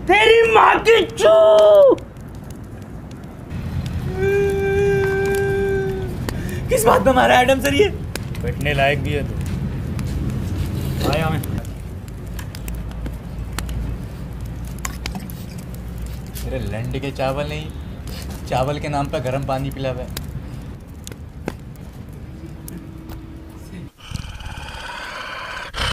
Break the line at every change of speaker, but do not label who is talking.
तेरी माँ की चू। किस बात में मारा एडम सर ये? बैठने लायक भी है तो आया मैं। तेरे लंड के चावल नहीं, चावल के नाम पर गर्म पानी पिला हुआ है।